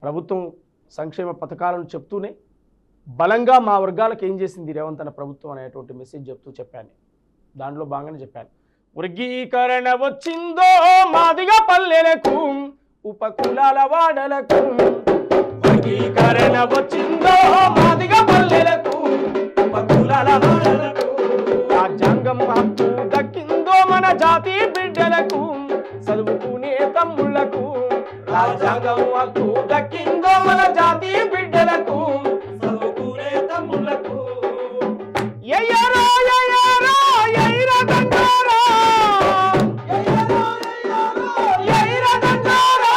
ప్రభుత్వం సంక్షేమ పథకాలను చెప్తూనే బలంగా మా వర్గాలకు ఏం చేసింది రేవంత్ అన్న ప్రభుత్వం అనేటువంటి మెసేజ్ చెప్తూ చెప్పాను. దాంట్లో బాగానే చెప్పాను. వర్గీకరణ వచ్చిందో మాదిగ పల్లెలకు ఉపకులాల వాడలకు, వర్గీకరణ వచ్చిందో మాదిగ పల్లెలకు ఉపకులాల వాడలకు, రాజ్యాంగం హక్కు దక్కిందో మన జాతి బిడ్డలకు చదువుకునే తమ్ముళ్లకు, రాజ్యాంగం హక్కు దక్కిందో మన జాతి బిడ్డలకు చదువుకునే తమ్ముళ్లకు. ఎయ్యరా ఎయ్యరా ఎయ్యరా దండారా, ఎయ్యరా దండారా,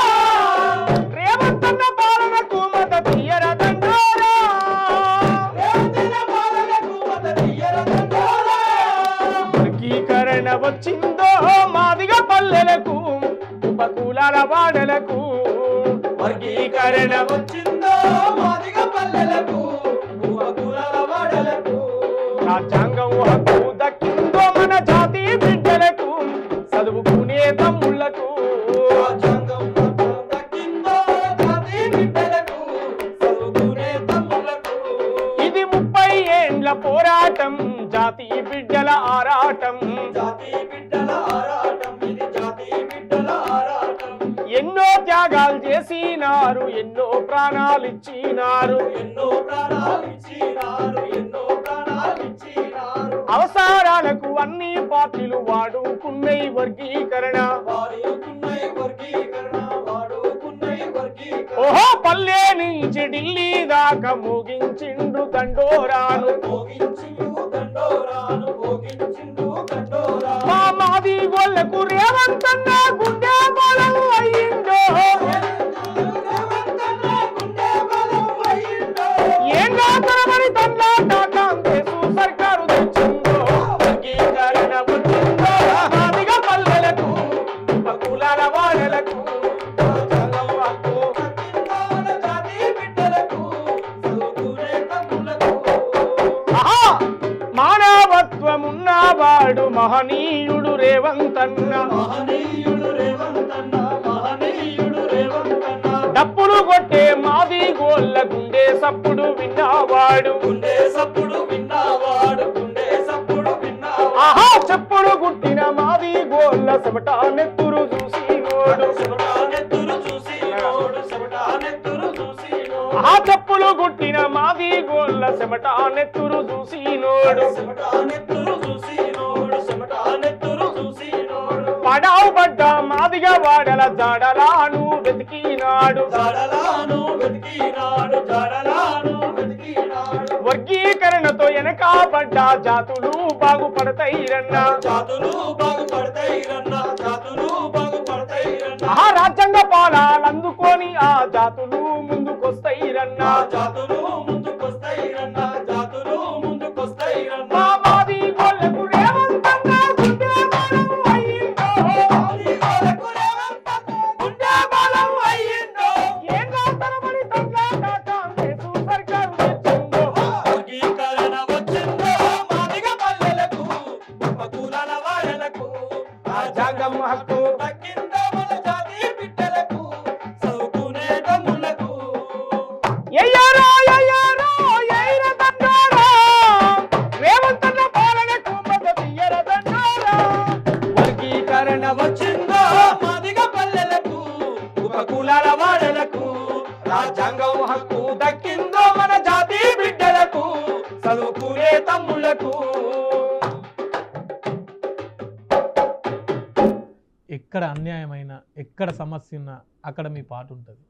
రేవంత్ అన్న పాలనకు మద్దతు ఇయ్యరా దండారా, రేవంత్ అన్న పాలనకు మద్దతు ఇయ్యరా దండారా. వర్గీకరణ వచ్చిందో మాదిగ పల్లెలకు ఉపకులాల వాడలకు, వర్గీకరణ వచ్చిందో మాదిగ పల్లెలకు ఉపకులాల వాడలకు, రాజ్యాంగం హక్కు దక్కిందో మన జాతి బిడ్డలకు చదువుకునే తమ్ముళ్లకు, రాజ్యాంగం హక్కు దక్కిందో జాతి బిడ్డలకు చదువుకునే తమ్ముళ్లకు. ఇది 30 ఏండ్ల పోరాటం, జాతి బిడ్డల ఆరాటం, జాతి బిడ్డల ఆరాటం, ఇది జాతి బిడ్డల ఆరాటం. ఎన్నో త్యాగాలు చేసినారు, ఎన్నో ప్రాణాలు ఇచ్చినారు, ఎన్నో ప్రాణాలు ఇచ్చినారు, ఎన్నో ప్రాణాలు ఇచ్చినారు. అవసరాలకు అన్ని పార్టీలు వాడుకున్నై వర్గీకరణ, వాడుకున్నై వర్గీకరణ, వాడుకున్నై వర్గీకరణ. ఓహో పల్లె నుంచి ఢిల్లీ దాకా మోగించిండు దండోరాను, మోగించిండు దండోరాను, మోగించిండు దండోరాను. మా మాది గోళ్లకు రేవంత్ అన్న గుండె బలం అయ్యిందో, ఏంగా తరబడి తండ్రి దేశు సర్కారు తెచ్చిందో, వర్గీకరణ వచ్చిందో మాదిగ పల్లెలకు ఉపకులాల వాడలకు, మానవత్వమున్నవాడు మహనీయుడు రేవంత్ అన్న, మహనీయుడు రేవంత్ అన్న, మహనీయుడు రేవంత్ అన్న. డప్పులు కొట్టే మాది గోళ్ళ గుండె సప్పుడు విన్నవాడు, గుండె సప్పుడు విన్నవాడు, గుండె సప్పుడు విన్నవాడు. ఆహా చెప్పుడు గుట్టిన మాది గోళ్ళ చెమటా నెత్తురు చూసి నోడు, చెమటా నెత్తురు చూసి నోడు, చెమటా నెత్తురు చూసి నోడు. ఆహా చెప్పులు గుట్టిన మాది గోళ్ళ చెమటా నెత్తురు చూసి నోడు, చెమటా నెత్తురు చూసి నోడు, చెమటా నెత్తురు చూసి నోడు. పడావు పడ్డ మాదిగ వాడల జాడలాను వెతికినాడు, జాడలాను వెతికినాడు, జాడలాను వెతికినాడు. వర్గీకరణతో వెనకబడ్డ జాతులు బాగుపడతాయిరన్న, జాతులు బాగుపడతాయిరన్న, జాతులు బాగుపడతాయిరన్న. ఆ రాజ్యాంగ పాలన అందుకొని ఆ జాతులు ముందుకొస్తాయిరన్న, జాతులు ముందుకొస్తాయిరన్న, జాతులు ముందుకొస్తాయిరన్న. మా మాది గోళ్ళకు రేవంత్ అన్న గుండె బలం అయ్యిందో, మాది గోళ్ళకు రేవంత్ అన్న గుండె బలం అయ్యిందో, ఏంగా తరబడి తండ్రి దేశు సర్కారు తెచ్చిందో, వర్గీకరణ వచ్చిందో మాదిగ పల్లెలకు ఉపకులాల వాడలకు, రాజ్యాంగం హక్కు దక్కిందో మన జాతి బిడ్డలకు చదువుకునే తమ్ముళ్లకు. ఎయ్యరా ఎయ్యరా ఎయ్యరా దండారా, రేవంత్ అన్న పాలనకు మద్దతు ఇయ్యరా దండారా. వర్గీకరణ వచ్చిందో మాదిగ పల్లెలకు ఉపకులాల వాడలకు, రాజ్యాంగం హక్కు దక్కిందో మన జాతి బిడ్డలకు చదువుకునే తమ్ముళ్లకు. ఎక్కడ అన్యాయమైనా ఎక్కడ సమస్య ఉన్నా అక్కడ మీ పాట ఉంటుంది.